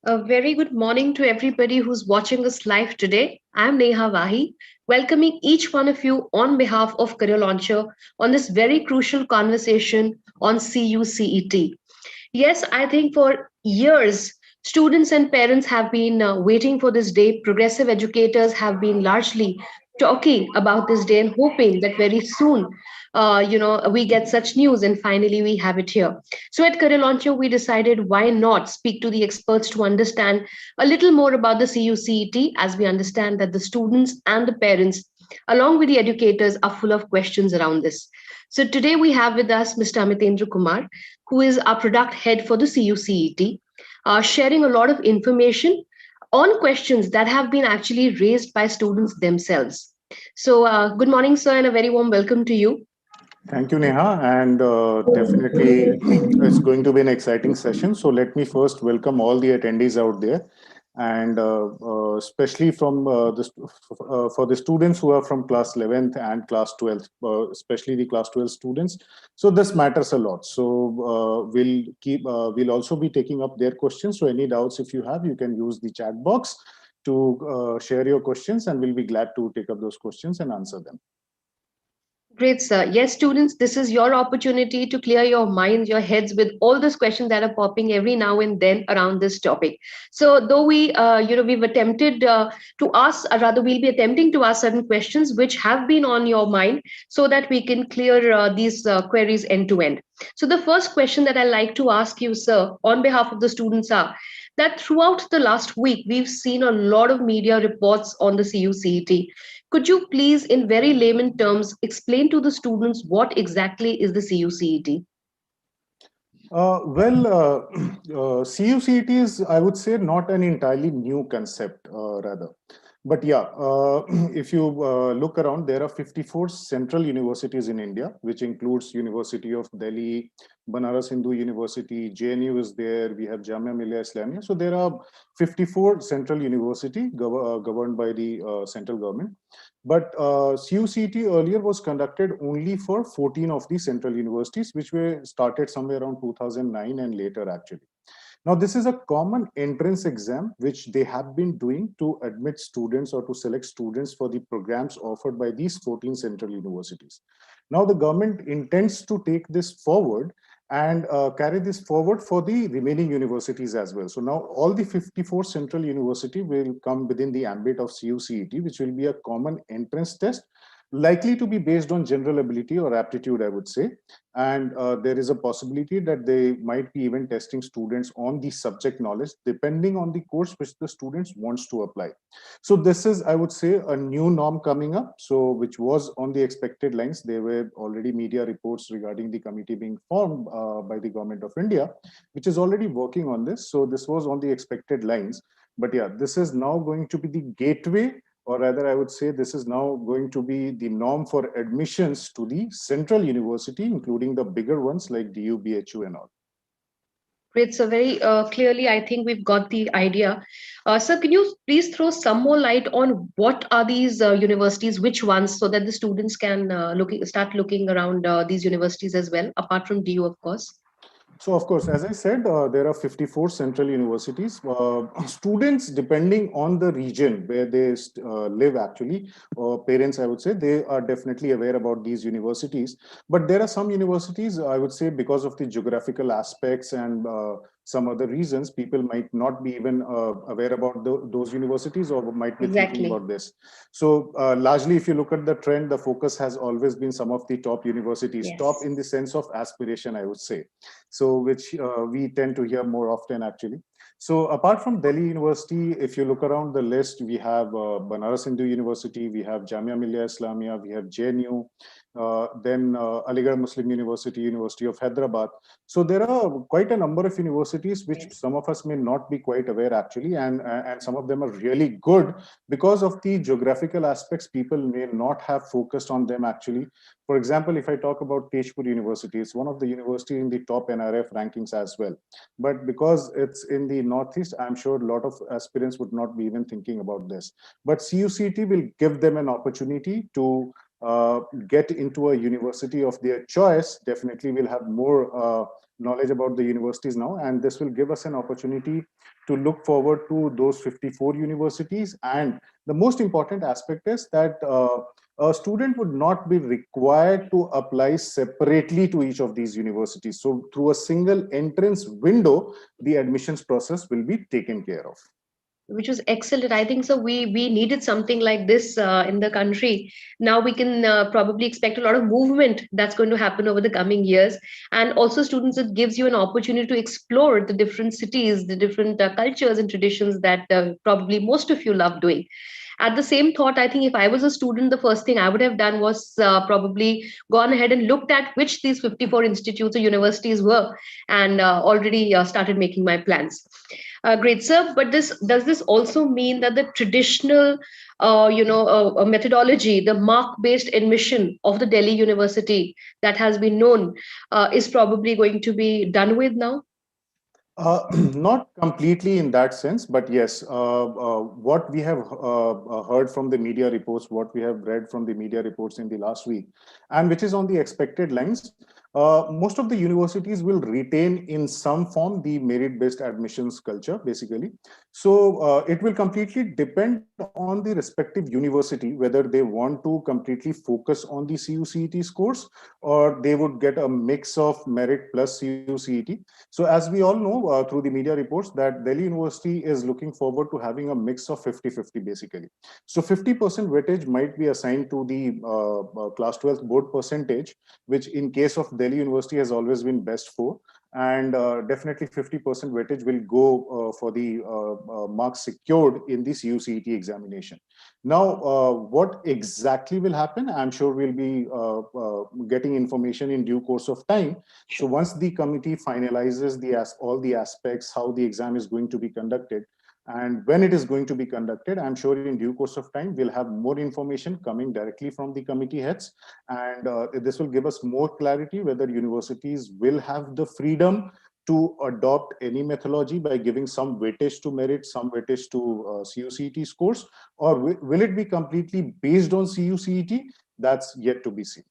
A very good morning to everybody who's watching us live today. I'm Neha Vahi, welcoming each one of you on behalf of Career Launcher on this very crucial conversation on CUCET. Yes, I think for years, students and parents have been waiting for this day. Progressive educators have been largely talking about this day and hoping that very soon, we get such news and finally we have it here. So at Career Launcher, we decided why not speak to the experts to understand a little more about the CUCET as we understand that the students and the parents, along with the educators, are full of questions around this. So today we have with us Mr. Amitendra Kumar, who is our product head for the CUCET, sharing a lot of information on questions that have been actually raised by students themselves. So, good morning, sir, and a very warm welcome to you. Thank you, Neha, and definitely it's going to be an exciting session. So let me first welcome all the attendees out there, and especially from for the students who are from class 11th and class 12th, especially the class 12 students. So this matters a lot. So we'll also be taking up their questions. So any doubts if you have, you can use the chat box to share your questions, and we'll be glad to take up those questions and answer them. Great, sir. Yes, students, this is your opportunity to clear your minds, your heads with all those questions that are popping every now and then around this topic. So, though we've attempted to ask, or rather, we'll be attempting to ask certain questions which have been on your mind, so that we can clear these queries end to end. So, the first question that I like to ask you, sir, on behalf of the students, are that throughout the last week, we've seen a lot of media reports on the CUCET. Could you please, in very layman terms, explain to the students what exactly is the CUCET? CUCT is, I would say, not an entirely new concept, rather. But yeah, if you look around, there are 54 central universities in India, which includes University of Delhi, Banaras Hindu University, JNU is there, we have Jamia Millia Islamia. So there are 54 central university governed by the central government. But CUCT earlier was conducted only for 14 of the central universities, which were started somewhere around 2009 and later actually. Now, this is a common entrance exam which they have been doing to admit students or to select students for the programs offered by these 14 central universities. Now, the government intends to take this forward and carry this forward for the remaining universities as well. So now all the 54 central university will come within the ambit of CUCET, which will be a common entrance test, likely to be based on general ability or aptitude, I would say. And there is a possibility that they might be even testing students on the subject knowledge, depending on the course which the students wants to apply. So this is, I would say, a new norm coming up. So which was on the expected lines. There were already media reports regarding the committee being formed by the government of India, which is already working on this. So this was on the expected lines. But yeah, this is now going to be the gateway, or rather I would say this is now going to be the norm for admissions to the central university, including the bigger ones like DU, BHU and all. Great. So very clearly, I think we've got the idea. Sir, can you please throw some more light on what are these universities, which ones, so that the students can start looking around these universities as well, apart from DU, of course. So, of course, as I said, there are 54 central universities. Students, depending on the region where they live, actually, or parents, I would say, they are definitely aware about these universities. But there are some universities, I would say, because of the geographical aspects and some other reasons, people might not be even aware about those universities or might be thinking Exactly. about this. So largely, if you look at the trend, the focus has always been some of the top universities, top Yes. in the sense of aspiration, I would say. So which we tend to hear more often actually. So apart from Delhi University, if you look around the list, we have Banaras Hindu University, we have Jamia Millia Islamia, we have JNU, then Aligarh Muslim University, University of Hyderabad. So there are quite a number of universities which Yes. some of us may not be quite aware actually, and some of them are really good because of the geographical aspects. People may not have focused on them actually. For example, if I talk about Tezpur University, it's one of the university in the top NRF rankings as well. But because it's in the Northeast, I'm sure a lot of aspirants would not be even thinking about this. But CUCT will give them an opportunity to get into a university of their choice. Definitely will have more knowledge about the universities now, and this will give us an opportunity to look forward to those 54 universities. And the most important aspect is that a student would not be required to apply separately to each of these universities. So through a single entrance window, the admissions process will be taken care of. Which was excellent. I think so. We needed something like this in the country. Now we can probably expect a lot of movement that's going to happen over the coming years, and also students, it gives you an opportunity to explore the different cities, the different cultures and traditions that probably most of you love doing. At the same thought, I think if I was a student, the first thing I would have done was probably gone ahead and looked at which these 54 institutes or universities were, and already started making my plans. Great, sir. But this does this also mean that the traditional, methodology, the mark-based admission of the Delhi University that has been known, is probably going to be done with now? Not completely in that sense, but yes, what we have heard from the media reports, what we have read from the media reports in the last week, and which is on the expected lines, most of the universities will retain in some form the merit-based admissions culture, basically. So it will completely depend on the respective university whether they want to completely focus on the CUCET scores, or they would get a mix of merit plus CUCET. So as we all know through the media reports that Delhi University is looking forward to having a mix of 50-50 basically. So 50% weightage might be assigned to the class 12th board percentage, which in case of Delhi University has always been best for. And definitely 50% weightage will go for the marks secured in the CUCET examination. Now, what exactly will happen? I'm sure we'll be getting information in due course of time. So once the committee finalizes all the aspects, how the exam is going to be conducted, and when it is going to be conducted, I'm sure in due course of time, we'll have more information coming directly from the committee heads. And this will give us more clarity whether universities will have the freedom to adopt any methodology by giving some weightage to merit, some weightage to CUCET scores, or will it be completely based on CUCET? That's yet to be seen.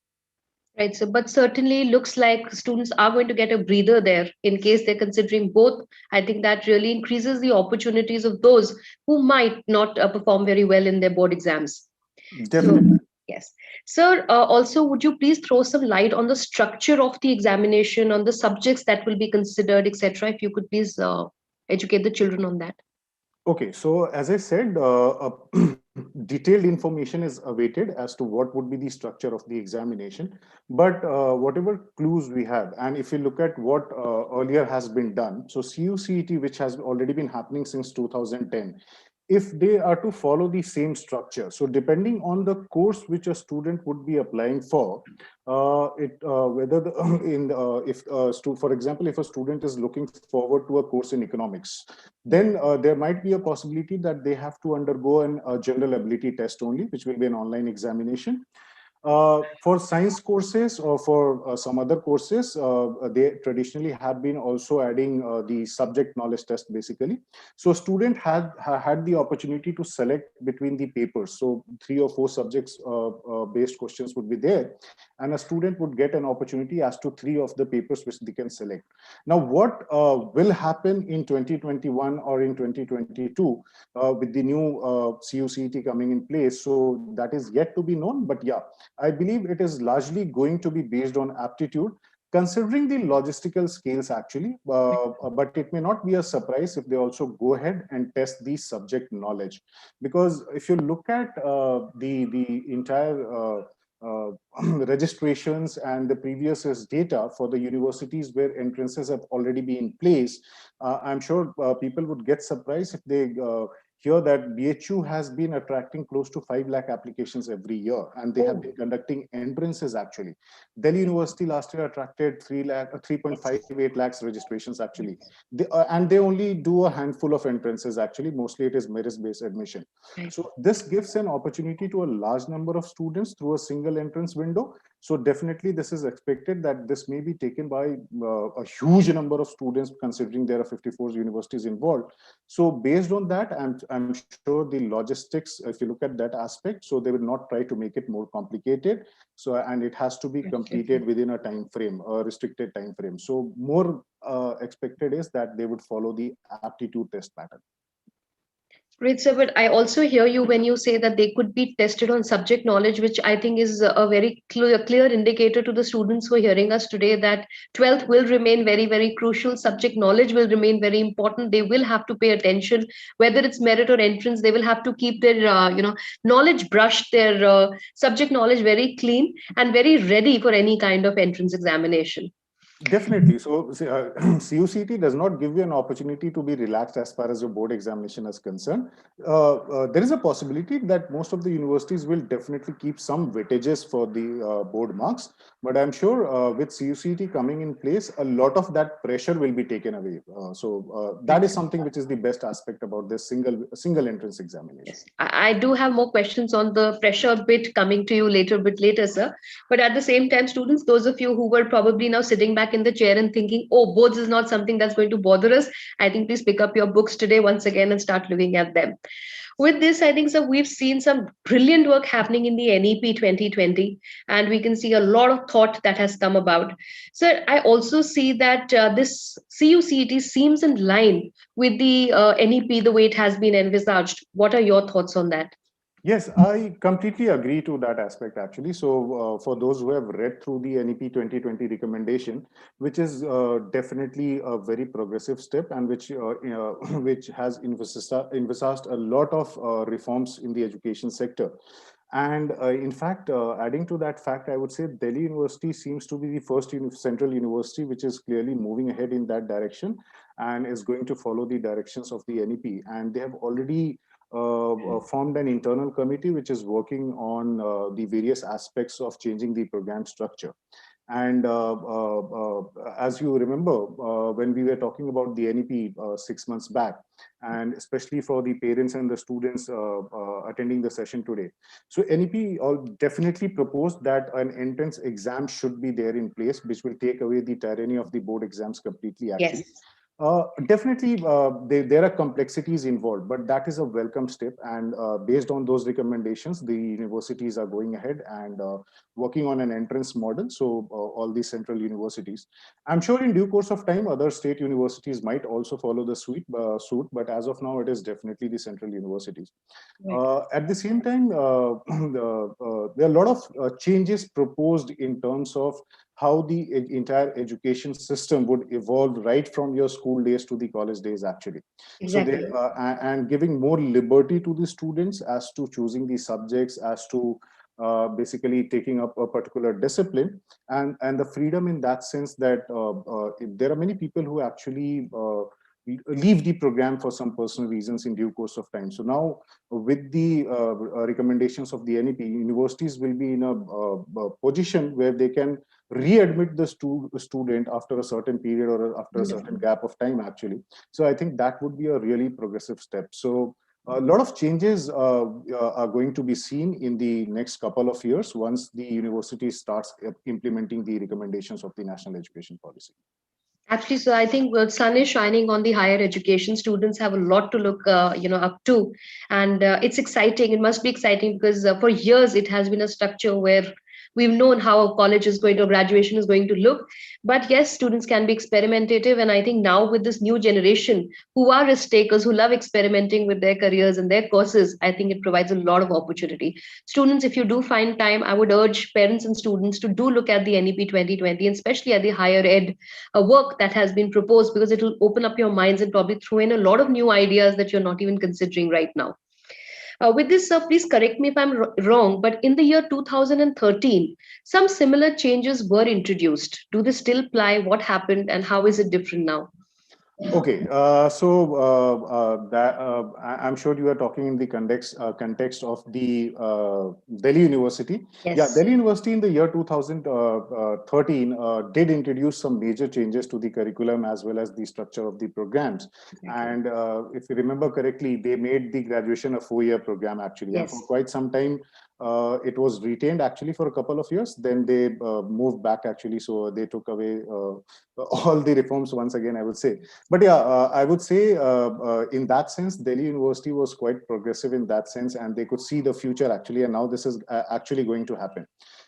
Right. So, but certainly looks like students are going to get a breather there in case they're considering both. I think that really increases the opportunities of those who might not perform very well in their board exams. So, Definitely. yes. Sir, also, would you please throw some light on the structure of the examination, on the subjects that will be considered, etc.? If you could please educate the children on that. Okay, so as I said, detailed information is awaited as to what would be the structure of the examination. But whatever clues we have, and if you look at what earlier has been done, so CUCET, which has already been happening since 2010, if they are to follow the same structure, so depending on the course which a student would be applying for, it whether the in if for example, if a student is looking forward to a course in economics, then there might be a possibility that they have to undergo a general ability test only, which will be an online examination. For science courses or for some other courses, they traditionally have been also adding the subject knowledge test basically. So student had the opportunity to select between the papers. So 3 or 4 subjects based questions would be there, and a student would get an opportunity as to 3 of the papers which they can select. Now, what will happen in 2021 or in 2022 with the new CUCET coming in place? So that is yet to be known, but yeah, I believe it is largely going to be based on aptitude, considering the logistical scales actually, but it may not be a surprise if they also go ahead and test the subject knowledge. Because if you look at the entire registrations and the previous year's data for the universities where entrances have already been in place, I'm sure people would get surprised if they hear that BHU has been attracting close to 5 lakh applications every year, and they have been conducting entrances actually. Delhi University last year attracted 3.58 lakhs registrations actually. And they only do a handful of entrances actually, mostly it is merit-based admission. So this gives an opportunity to a large number of students through a single entrance window. So definitely this is expected that this may be taken by a huge number of students, considering there are 54 universities involved. So based on that, I'm sure the logistics, if you look at that aspect, so they will not try to make it more complicated. So, and it has to be completed within a time frame, a restricted time frame. So more expected is that they would follow the aptitude test pattern. Great, sir. But I also hear you when you say that they could be tested on subject knowledge, which I think is a very clear indicator to the students who are hearing us today that 12th will remain very, very crucial. Subject knowledge will remain very important. They will have to pay attention, whether it's merit or entrance. They will have to keep their, knowledge brushed, their subject knowledge very clean and very ready for any kind of entrance examination. Definitely. So CUCT does not give you an opportunity to be relaxed as far as your board examination is concerned. There is a possibility that most of the universities will definitely keep some weightages for the board marks, but I'm sure with CUCT coming in place, a lot of that pressure will be taken away. That is something which is the best aspect about this single entrance examination. Yes, I do have more questions on the pressure bit coming to you later, sir. But at the same time, students, those of you who were probably now sitting back in the chair and thinking, oh, boards is not something that's going to bother us, I think please pick up your books today once again and start looking at them. With this, I think, sir, we've seen some brilliant work happening in the NEP 2020, and we can see a lot of thought that has come about. Sir, I also see that this CUCT seems in line with the NEP, the way it has been envisaged. What are your thoughts on that? Yes, I completely agree to that aspect actually. So, for those who have read through the NEP 2020 recommendation, which is definitely a very progressive step and which which has envisaged a lot of reforms in the education sector. And in fact, adding to that fact, I would say Delhi University seems to be the first central university which is clearly moving ahead in that direction and is going to follow the directions of the NEP. And they have already formed an internal committee which is working on the various aspects of changing the program structure. And as you remember, when we were talking about the NEP 6 months back, and especially for the parents and the students attending the session today. So NEP definitely proposed that an entrance exam should be there in place, which will take away the tyranny of the board exams completely, actually. Yes. Definitely, there are complexities involved, but that is a welcome step. And based on those recommendations, the universities are going ahead and working on an entrance model. So all these central universities, I'm sure in due course of time, other state universities might also follow the suit. But as of now, it is definitely the central universities. At the same time, there are a lot of changes proposed in terms of how the entire education system would evolve right from your school days to the college days, actually. Exactly. So and giving more liberty to the students as to choosing the subjects, as to basically taking up a particular discipline, and the freedom in that sense that there are many people who actually leave the program for some personal reasons in due course of time. So now with the recommendations of the NEP, universities will be in a position where they can readmit the student after a certain period or after a certain gap of time, actually. So I think that would be a really progressive step. So a lot of changes are going to be seen in the next couple of years once the university starts implementing the recommendations of the National Education Policy. Actually, so I think the sun is shining on the higher education. Students have a lot to look, up to, and it's exciting. It must be exciting because for years it has been a structure where we've known how a college is going to, graduation is going to look. But yes, students can be experimentative, and I think now with this new generation who are risk takers, who love experimenting with their careers and their courses, I think it provides a lot of opportunity. Students, if you do find time, I would urge parents and students to do look at the NEP 2020, and especially at the higher ed work that has been proposed, because it will open up your minds and probably throw in a lot of new ideas that you're not even considering right now. With this, sir, please correct me if I'm wrong, but in the year 2013, some similar changes were introduced. Do they still apply? What happened and how is it different now? Okay, I'm sure you are talking in the context of the Delhi University. Yeah, Yes. Delhi University in the year 2013 did introduce some major changes to the curriculum as well as the structure of the programs. And if you remember correctly, they made the graduation a 4-year program, actually. And for Yes. quite some time, It was retained actually for a couple of years. Then they moved back actually. So they took away all the reforms once again, I would say. But yeah, I would say in that sense, Delhi University was quite progressive in that sense, and they could see the future actually. And now this is actually going to happen.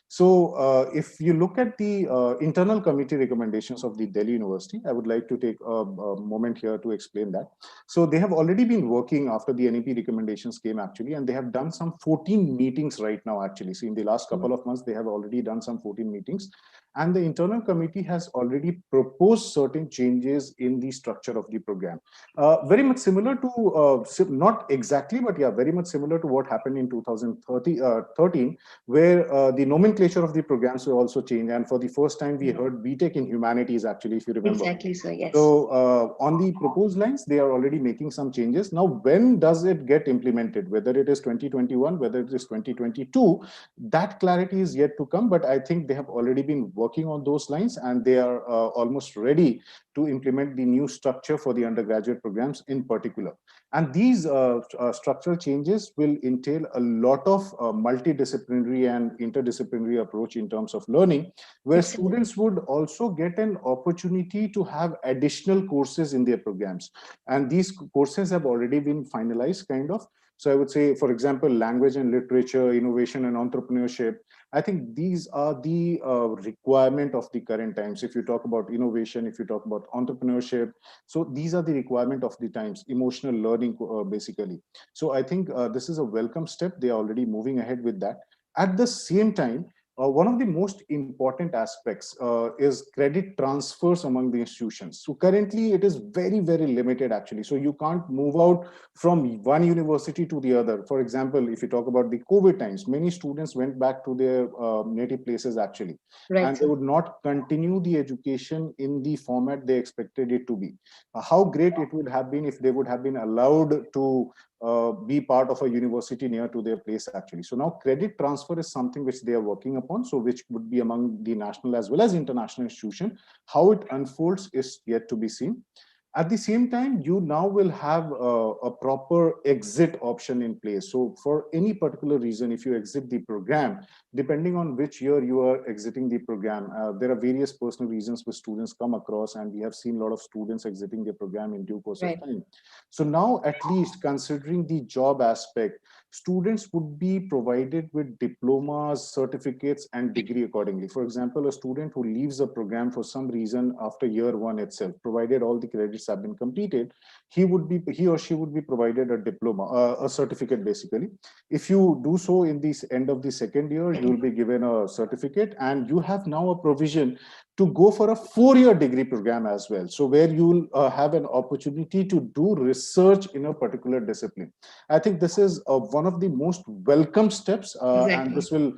So if you look at the internal committee recommendations of the Delhi University, I would like to take a moment here to explain that. So they have already been working after the NEP recommendations came actually, and they have done some 14 meetings right now actually. So in the last couple of months, they have already done some 14 meetings. And the internal committee has already proposed certain changes in the structure of the program. Very much similar to, not exactly, but yeah, very much similar to what happened in 2013, where the nomenclature of the programs were also changed. And for the first time, we heard BTech in humanities, actually, if you remember. Exactly, sir. Yes. So on the proposed lines, they are already making some changes. Now, when does it get implemented? Whether it is 2021, whether it is 2022, that clarity is yet to come. But I think they have already been working on those lines, and they are almost ready to implement the new structure for the undergraduate programs in particular. And these structural changes will entail a lot of multidisciplinary and interdisciplinary approach in terms of learning, where Excellent. students would also get an opportunity to have additional courses in their programs. And these courses have already been finalized, kind of. So I would say, for example, language and literature, innovation and entrepreneurship. I think these are the requirement of the current times. If you talk about innovation, if you talk about entrepreneurship, so these are the requirement of the times, emotional learning, basically. So I think this is a welcome step. They are already moving ahead with that. At the same time, one of the most important aspects is credit transfers among the institutions. So currently it is very, very limited actually. So you can't move out from one university to the other. For example, if you talk about the COVID times, many students went back to their native places actually, Right, and they sir. would not continue the education in the format they expected it to be. How great it would have been if they would have been allowed to be part of a university near to their place actually. So now credit transfer is something which they are working upon, so which would be among the national as well as international institution. How it unfolds is yet to be seen. At the same time, you now will have a proper exit option in place. So for any particular reason, if you exit the program, depending on which year you are exiting the program, there are various personal reasons which students come across, and we have seen a lot of students exiting the program in due course of Right. time. So now, at least considering the job aspect, students would be provided with diplomas, certificates, and degree accordingly. For example, a student who leaves a program for some reason after year one itself, provided all the credits have been completed, he or she would be provided a diploma, a certificate basically. If you do so in the end of the second year, you will be given a certificate, and you have now a provision to go for a 4-year degree program as well. So where you will have an opportunity to do research in a particular discipline. I think this is one of the most welcome steps, and Exactly. this will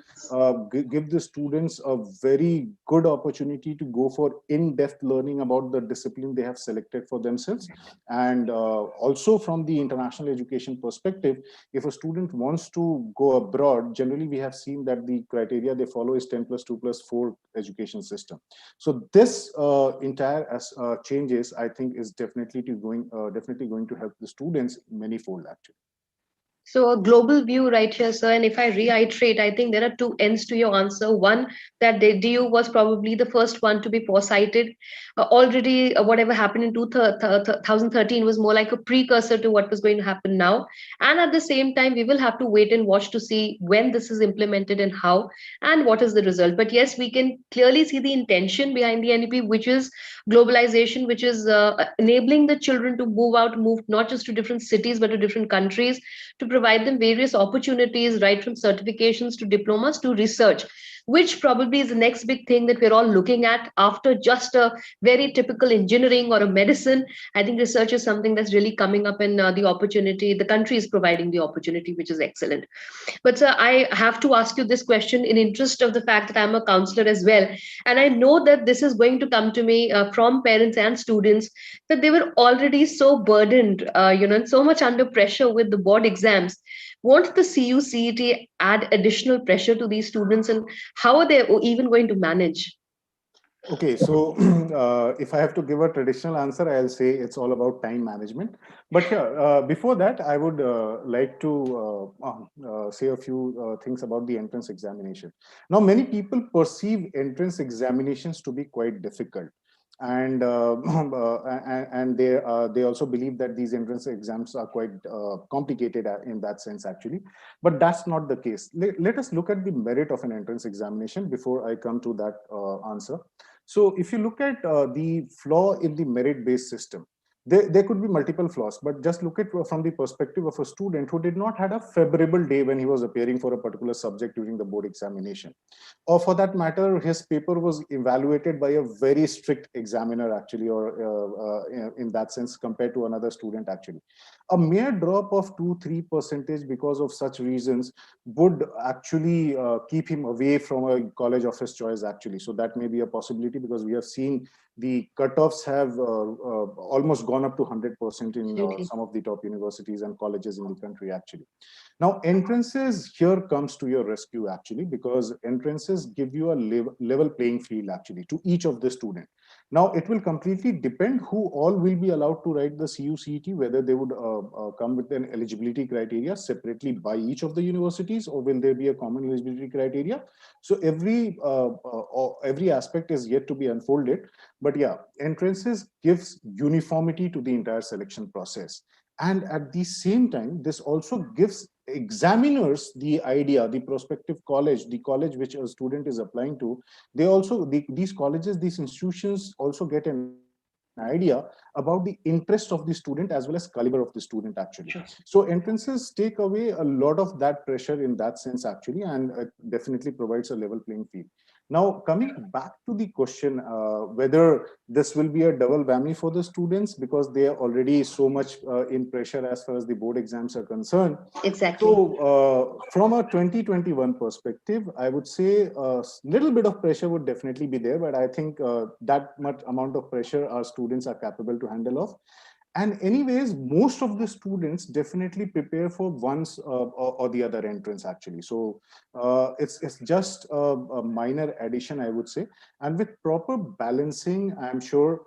give the students a very good opportunity to go for in-depth learning about the discipline they have selected for themselves. And also from the international education perspective, if a student wants to go abroad, generally we have seen that the criteria they follow is 10 plus 2 plus 4 education system. So this entire changes, I think, is definitely going to help the students manifold actually. So, a global view right here, sir. And if I reiterate, I think there are two ends to your answer. One, that the DU was probably the first one to be foresighted. Already, whatever happened in 2013 was more like a precursor to what was going to happen now. And at the same time, we will have to wait and watch to see when this is implemented and how and what is the result. But yes, we can clearly see the intention behind the NEP, which is globalization, which is enabling the children to move not just to different cities, but to different countries, to provide them various opportunities, right from certifications to diplomas to research, which probably is the next big thing that we're all looking at after just a very typical engineering or a medicine. I think research is something that's really coming up, and the opportunity, the country is providing the opportunity, which is excellent. But sir, I have to ask you this question in interest of the fact that I'm a counselor as well, and I know that this is going to come to me from parents and students, that they were already so burdened, and so much under pressure with the board exams. Won't the CUCET add additional pressure to these students, and how are they even going to manage? Okay, so if I have to give a traditional answer, I'll say it's all about time management. But yeah, before that, I would like to say a few things about the entrance examination. Now, many people perceive entrance examinations to be quite difficult, and they also believe that these entrance exams are quite complicated in that sense, actually. But that's not the case. Let us look at the merit of an entrance examination before I come to that answer. So if you look at the flaw in the merit-based system, there could be multiple flaws, but just look at from the perspective of a student who did not had a favorable day when he was appearing for a particular subject during the board examination. Or for that matter, his paper was evaluated by a very strict examiner, actually, or in that sense, compared to another student, actually. A mere drop of 2-3% because of such reasons would actually keep him away from a college of his choice, actually. So that may be a possibility, because we have seen the cutoffs have almost gone up to 100% in Absolutely. some of the top universities and colleges in the country, actually. Now, entrances here comes to your rescue, actually, because entrances give you a level playing field, actually, to each of the student. Now, it will completely depend who all will be allowed to write the CUCET, whether they would come with an eligibility criteria separately by each of the universities, or will there be a common eligibility criteria. So every aspect is yet to be unfolded. But yeah, entrances gives uniformity to the entire selection process. And at the same time, this also gives examiners the idea, the prospective college, the college which a student is applying to, they also, these colleges, these institutions also get an idea about the interest of the student as well as caliber of the student, actually. So entrances take away a lot of that pressure in that sense, actually, and it definitely provides a level playing field. Now, coming back to the question, whether this will be a double whammy for the students because they are already so much in pressure as far as the board exams are concerned. So, Exactly. from a 2021 perspective, I would say a little bit of pressure would definitely be there, but I think that much amount of pressure our students are capable to handle off. And anyways, most of the students definitely prepare for one's or the other entrance, actually. So it's just a minor addition, I would say. And with proper balancing, I'm sure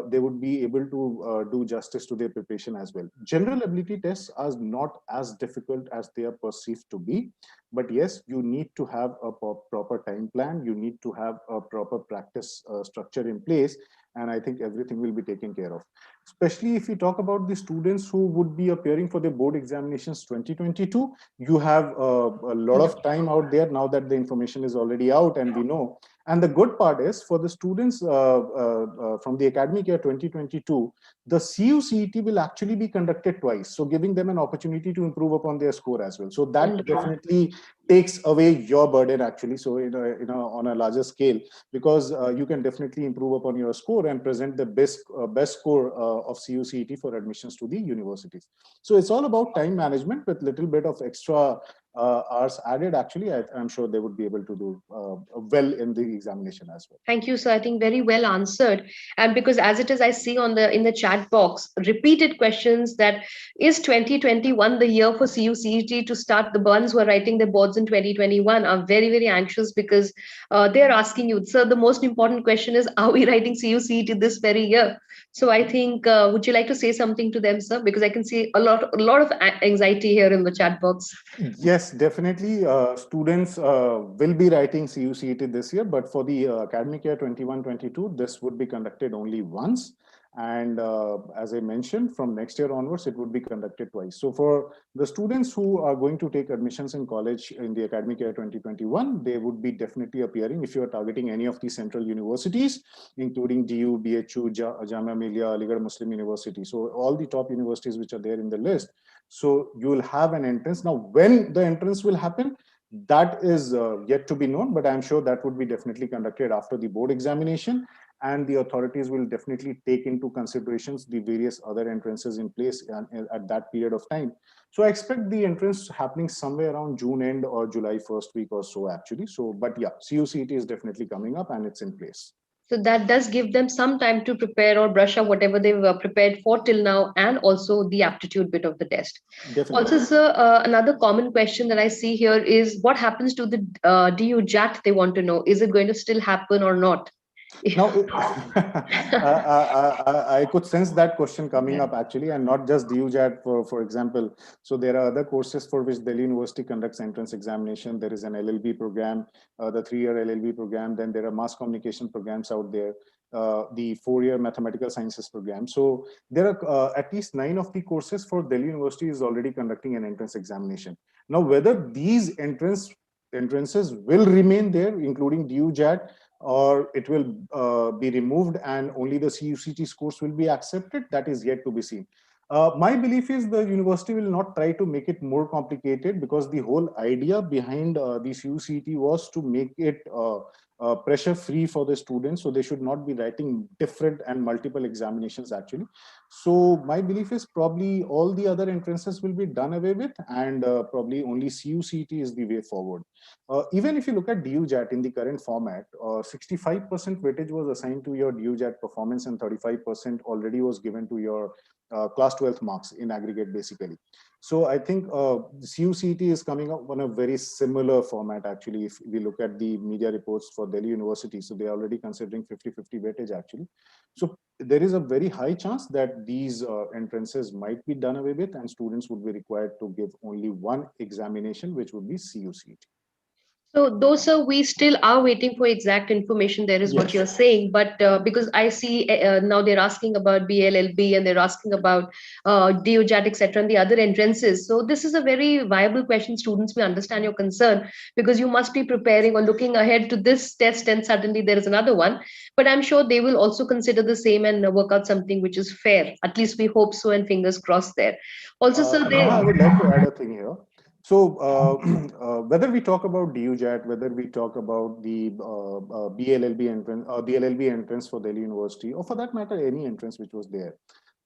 they would be able to do justice to their preparation as well. General ability tests are not as difficult as they are perceived to be, but yes, you need to have a proper time plan. You need to have a proper practice structure in place, and I think everything will be taken care of. Especially if we talk about the students who would be appearing for the board examinations 2022, you have a lot Yeah. of time out there now that the information is already out and we know. And the good part is for the students from the academic year 2022, the CUCET will actually be conducted twice. So giving them an opportunity to improve upon their score as well. So that Wonderful. definitely takes away your burden, actually. So on a larger scale, because you can definitely improve upon your score and present the best score of CUCET for admissions to the universities. So it's all about time management with little bit of extra hours added. Actually, I'm sure they would be able to do well in the examination as well. Thank you, sir. I think very well answered. And because as it is, I see on the in the chat box repeated questions that is 2021 the year for CUCET to start? The ones who are writing their boards in 2021 are very anxious because they're asking you, sir. The most important question is, are we writing CUCET this very year? So I think, would you like to say something to them, sir? Because I can see a lot of anxiety here in the chat box. Yes, definitely. Students will be writing CUCET this year, but for the academic year 21-22, this would be conducted only once. And as I mentioned, from next year onwards, it would be conducted twice. So for the students who are going to take admissions in college in the academic year 2021, they would be definitely appearing if you are targeting any of the central universities, including DU, BHU, Jamia Millia, Aligarh Muslim University. So all the top universities which are there in the list. So you will have an entrance. Now, when the entrance will happen, that is yet to be known, but I'm sure that would be definitely conducted after the board examination, and the authorities will definitely take into considerations the various other entrances in place at that period of time. So I expect the entrance happening somewhere around June end or July first week or so, actually. So, but yeah, CUCET is definitely coming up and it's in place. So that does give them some time to prepare or brush up whatever they were prepared for till now, and also the aptitude bit of the test. Also, Definitely. sir, another common question that I see here is what happens to the DU JAT? They want to know, is it going to still happen or not? Now, I could sense that question coming Yeah. up actually, and not just DUJAT, for example. So there are other courses for which Delhi University conducts entrance examination. There is an LLB program, the 3-year LLB program. Then there are mass communication programs out there, the 4-year mathematical sciences program. So there are at least 9 of the courses for Delhi University is already conducting an entrance examination. Now, whether these entrances will remain there, including DUJAT, or it will be removed and only the CUCT scores will be accepted, that is yet to be seen. My belief is the university will not try to make it more complicated, because the whole idea behind the CUCT was to make it pressure free for the students, so they should not be writing different and multiple examinations actually. So my belief is probably all the other entrances will be done away with, and probably only CUCT is the way forward. Even if you look at DUJAT in the current format, 65% weightage was assigned to your DUJAT performance, and 35% already was given to your class 12th marks in aggregate, basically. So I think CUCT is coming up on a very similar format, actually. If we look at the media reports for Delhi University, so they are already considering 50-50 weightage, actually. So there is a very high chance that these entrances might be done away with, and students would be required to give only one examination, which would be CUCT. So those are, we still are waiting for exact information. There is what you're Yes. saying, but because I see now they're asking about BLLB and they're asking about DOJAT, etc., and the other entrances. So this is a very viable question. Students, we understand your concern because you must be preparing or looking ahead to this test, and suddenly there is another one. But I'm sure they will also consider the same and work out something which is fair. At least we hope so, and fingers crossed there. Also, so Neha, they. I would like to add a thing here. So, whether we talk about DUJAT, whether we talk about the BLLB entrance, BLLB entrance for Delhi University, or for that matter, any entrance which was there,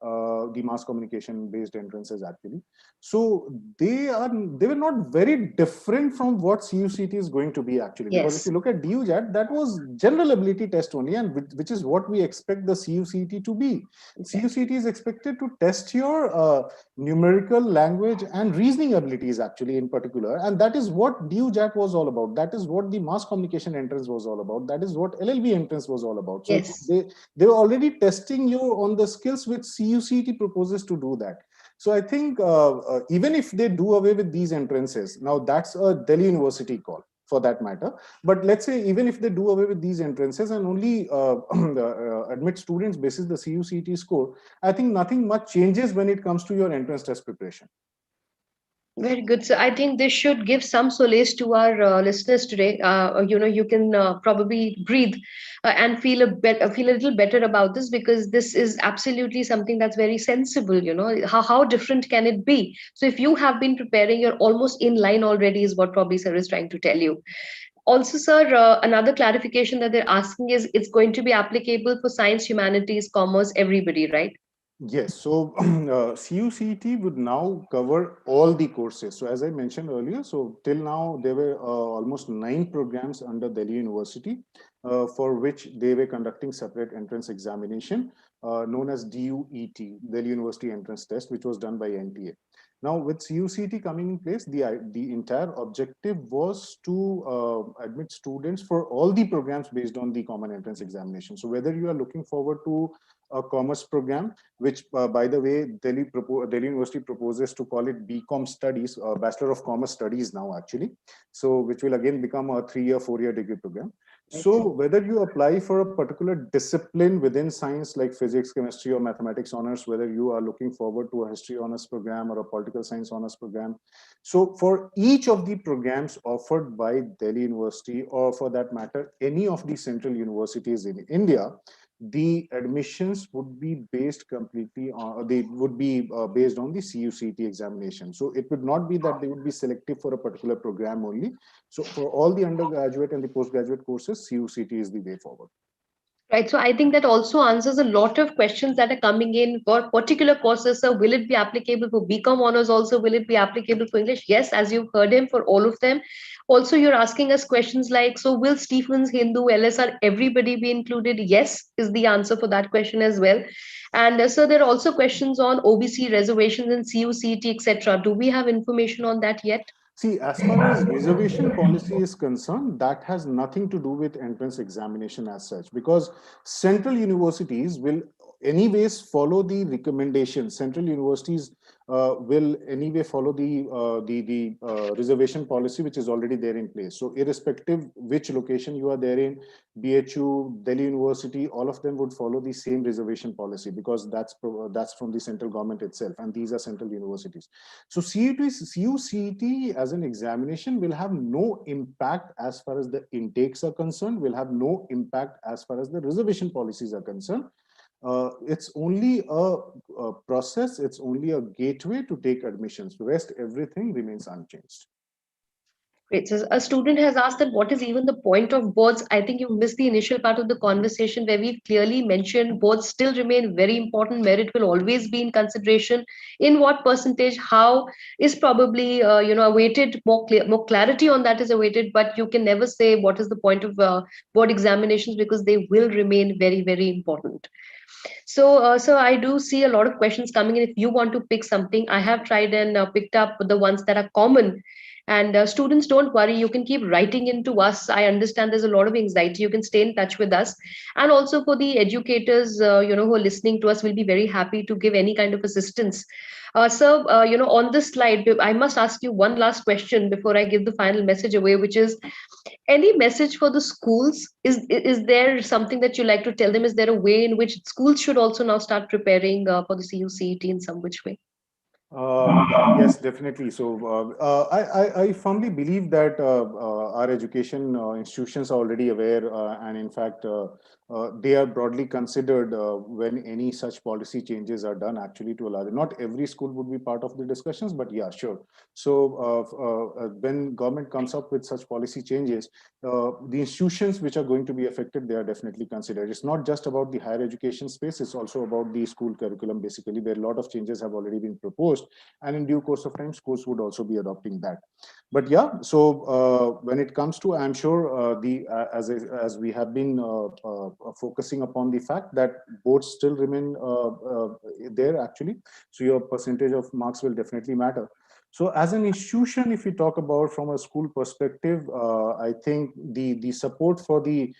the mass communication based entrances actually. So they were not very different from what CUCT is going to be actually, because if Yes. you look at DUJAT, that was general ability test only, and which is what we expect the CUCT to be. Exactly. CUCT is expected to test your numerical, language, and reasoning abilities actually in particular, and that is what DUJAT was all about. That is what the mass communication entrance was all about. That is what LLB entrance was all about. So Yes. they were already testing you on the skills which CUCT proposes to do that. So I think even if they do away with these entrances, now that's a Delhi University call for that matter. But let's say even if they do away with these entrances and only admit students basis the CUCT score, I think nothing much changes when it comes to your entrance test preparation. Very good. So I think this should give some solace to our listeners today. You can probably breathe and feel a little better about this, because this is absolutely something that's very sensible. How different can it be? So if you have been preparing, you're almost in line already, is what probably sir is trying to tell you. Also, sir, another clarification that they're asking is it's going to be applicable for science, humanities, commerce, everybody, right? Yes, so CUCT would now cover all the courses. So as I mentioned earlier, so till now there were almost 9 programs under Delhi University for which they were conducting separate entrance examination known as DUET, Delhi University Entrance Test, which was done by NTA. Now with CUCT coming in place, the entire objective was to admit students for all the programs based on the common entrance examination. So whether you are looking forward to a commerce program, which, by the way, Delhi University proposes to call it BCom Studies, Bachelor of Commerce Studies now, actually. So, which will again become a 3-year, 4-year degree program. Right. So, whether you apply for a particular discipline within science like physics, chemistry, or mathematics honors, whether you are looking forward to a history honors program or a political science honors program. So, for each of the programs offered by Delhi University, or for that matter, any of the central universities in India, the admissions would be based completely on, they would be based on the CUCT examination. So it would not be that they would be selective for a particular program only. So for all the undergraduate and the postgraduate courses, CUCT is the way forward. Right. So I think that also answers a lot of questions that are coming in for particular courses. So will it be applicable for BCom honors also? Will it be applicable for English? Yes, as you've heard him, for all of them. Also, you're asking us questions like, so will Stephens, Hindu, LSR, everybody be included? Yes, is the answer for that question as well. And so there are also questions on OBC reservations and CUCT, etc. Do we have information on that yet? See, as far as reservation policy is concerned, that has nothing to do with entrance examination as such, because central universities will anyways follow the recommendations. Central universities will anyway follow the reservation policy which is already there in place. So irrespective which location you are there in, BHU, Delhi University, all of them would follow the same reservation policy, because that's from the central government itself, and these are central universities. So CUCET as an examination will have no impact as far as the intakes are concerned, will have no impact as far as the reservation policies are concerned. It's only a process, it's only a gateway to take admissions. The rest, everything remains unchanged. Great. So a student has asked that what is even the point of boards? I think you missed the initial part of the conversation where we've clearly mentioned boards still remain very important. Merit will always be in consideration. In what percentage, how is probably awaited. More clarity on that is awaited. But you can never say what is the point of board examinations, because they will remain very, very important. So I do see a lot of questions coming in. If you want to pick something, I have tried and picked up the ones that are common. And students, don't worry, you can keep writing into us. I understand there's a lot of anxiety. You can stay in touch with us. And also for the educators, who are listening to us, we'll be very happy to give any kind of assistance. So, on this slide, I must ask you one last question before I give the final message away, which is, any message for the schools? Is there something that you like to tell them? Is there a way in which schools should also now start preparing for the CUCET in some which way? Yes, definitely. So I firmly believe that our education institutions are already aware, and in fact, they are broadly considered when any such policy changes are done. Actually, to a large, not every school would be part of the discussions, but yeah, sure. So when government comes up with such policy changes, the institutions which are going to be affected, they are definitely considered. It's not just about the higher education space; it's also about the school curriculum, basically, where a lot of changes have already been proposed, and in due course of time schools would also be adopting that. But yeah, so when it comes to, I'm sure as we have been focusing upon the fact that boards still remain there actually, so your percentage of marks will definitely matter. So as an institution, if we talk about from a school perspective, I think the support for the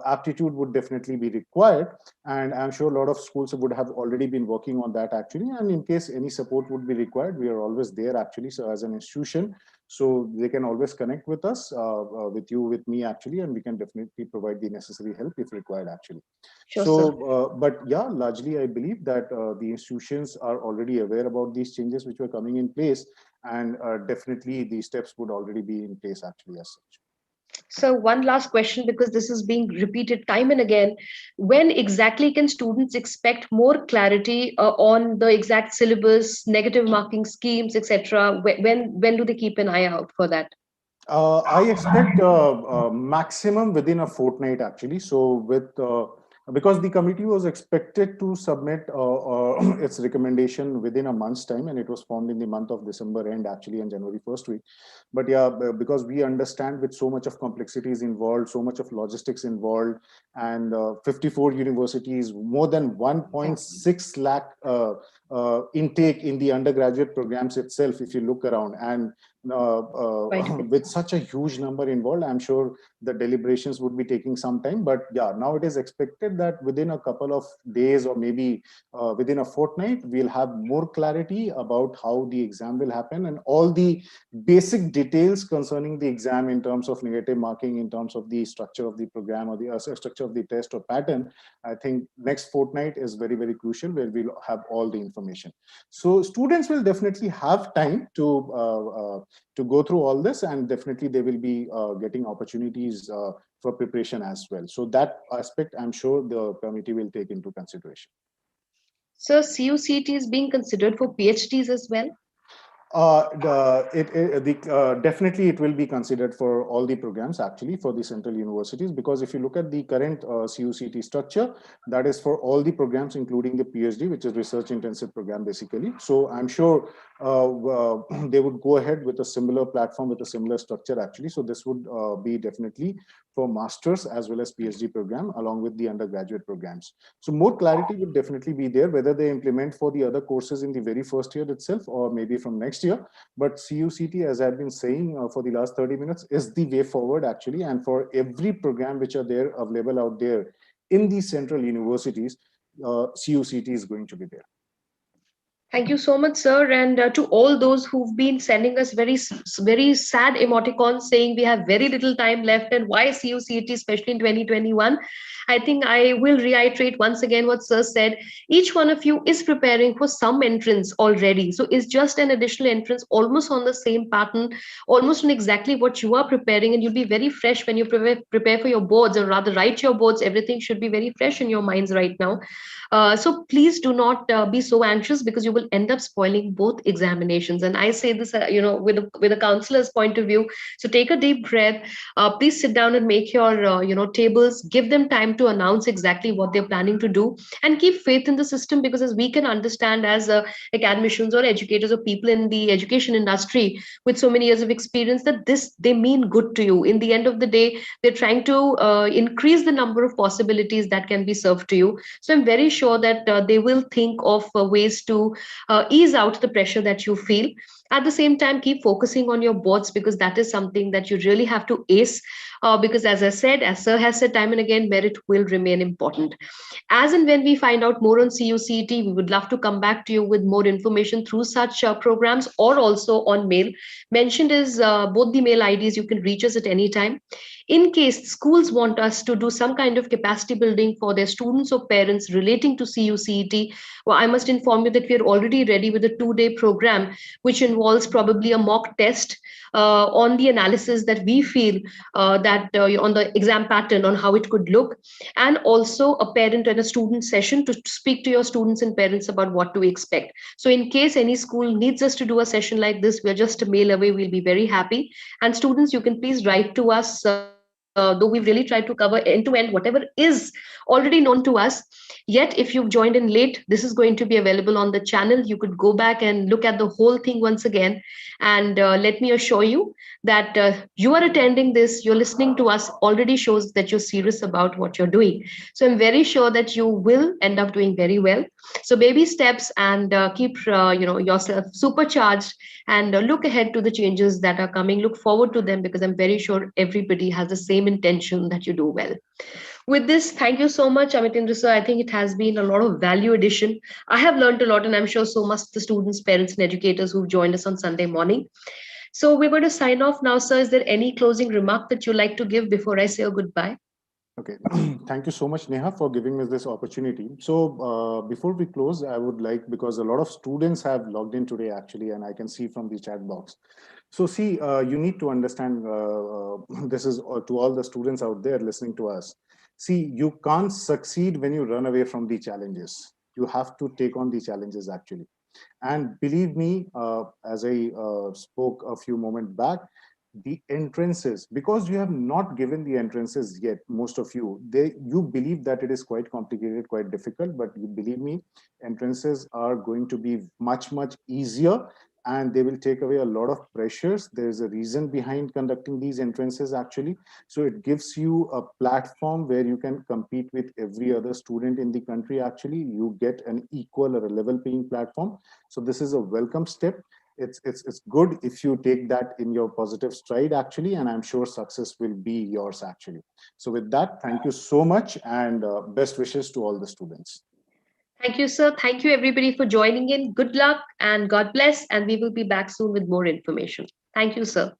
aptitude would definitely be required, and I'm sure a lot of schools would have already been working on that actually, and in case any support would be required, we are always there actually. So as an institution, so they can always connect with us, with you, with me actually, and we can definitely provide the necessary help if required actually. Sure, So sir. but yeah, largely I believe that the institutions are already aware about these changes which were coming in place, and definitely the steps would already be in place actually as such. So one last question, because this is being repeated time and again. When exactly can students expect more clarity on the exact syllabus, negative marking schemes, etc.? When do they keep an eye out for that? I expect maximum within a fortnight, actually. So, because the committee was expected to submit its recommendation within a month's time, and it was formed in the month of December end, actually, and January first week. But yeah, because we understand with so much of complexities involved, so much of logistics involved, and 54 universities, more than 1.6 lakh intake in the undergraduate programs itself, if you look around, and Quite a bit. with such a huge number involved, I'm sure the deliberations would be taking some time. But yeah, now it is expected that within a couple of days, or maybe within a fortnight, we'll have more clarity about how the exam will happen, and all the basic details concerning the exam in terms of negative marking, in terms of the structure of the program, or the structure of the test or pattern. I think next fortnight is very, very crucial, where we'll have all the information. So students will definitely have time to go through all this, and definitely they will be getting opportunities for preparation as well. So that aspect, I'm sure the committee will take into consideration. So CUCT is being considered for PhDs as well. Definitely it will be considered for all the programs actually, for the central universities, because if you look at the current CUCT structure, that is for all the programs including the PhD, which is research intensive program basically. So I'm sure they would go ahead with a similar platform with a similar structure actually. So this would be definitely for masters as well as PhD program along with the undergraduate programs. So more clarity would definitely be there, whether they implement for the other courses in the very first year itself or maybe from next year. But CUCT, as I've been saying for the last 30 minutes, is the way forward actually. And for every program which are there available out there in these central universities, CUCT is going to be there. Thank you so much, sir. And to all those who've been sending us very sad emoticons saying we have very little time left and why CUCT, especially in 2021. I think I will reiterate once again what sir said. Each one of you is preparing for some entrance already. So it's just an additional entrance, almost on the same pattern, almost on exactly what you are preparing. And you'll be very fresh when you prepare for your boards, or rather write your boards. Everything should be very fresh in your minds right now. So please do not be so anxious, because you will end up spoiling both examinations. And I say this, with a counselor's point of view. So take a deep breath. Please sit down and make your tables. Give them time to announce exactly what they're planning to do, and keep faith in the system, because as we can understand as academicians or educators or people in the education industry with so many years of experience, that this they mean good to you. In the end of the day, they're trying to increase the number of possibilities that can be served to you. So I'm very sure that they will think of ways to ease out the pressure that you feel. At the same time, keep focusing on your boards, because that is something that you really have to ace. Because as I said, as sir has said time and again, merit will remain important. As and when we find out more on CUCT, we would love to come back to you with more information through such programs, or also on mail. Mentioned is both the mail IDs. You can reach us at any time. In case schools want us to do some kind of capacity building for their students or parents relating to CUCET, well, I must inform you that we are already ready with a 2-day program, which involves probably a mock test on the analysis that we feel that on the exam pattern, on how it could look, and also a parent and a student session to speak to your students and parents about what to expect. So in case any school needs us to do a session like this, we're just a mail away. We'll be very happy. And students, you can please write to us, though we've really tried to cover end to end whatever is already known to us. Yet, if you've joined in late, this is going to be available on the channel. You could go back and look at the whole thing once again. And let me assure you that you are attending this, you're listening to us, already shows that you're serious about what you're doing. So I'm very sure that you will end up doing very well. So baby steps, and keep yourself supercharged, and look ahead to the changes that are coming. Look forward to them, because I'm very sure everybody has the same intention that you do well. With this, thank you so much, Amitendra sir. I think it has been a lot of value addition. I have learned a lot, and I'm sure so must the students, parents, and educators who've joined us on Sunday morning. So we're going to sign off now, sir. Is there any closing remark that you'd like to give before I say a goodbye? Okay, thank you so much, Neha, for giving us this opportunity. So before we close, I would like, because a lot of students have logged in today actually, and I can see from the chat box. So see, you need to understand, this is to all the students out there listening to us. See, you can't succeed when you run away from the challenges. You have to take on the challenges actually. And believe me, as I spoke a few moments back, the entrances, because you have not given the entrances yet, most of you, you believe that it is quite complicated, quite difficult, but you believe me, entrances are going to be much easier, and they will take away a lot of pressures. There's a reason behind conducting these entrances actually. So it gives you a platform where you can compete with every other student in the country actually. You get an equal or a level playing platform. So this is a welcome step. It's good if you take that in your positive stride actually, and I'm sure success will be yours actually. So with that, thank you so much, and best wishes to all the students. Thank you, sir. Thank you, everybody, for joining in. Good luck and God bless. And we will be back soon with more information. Thank you, sir.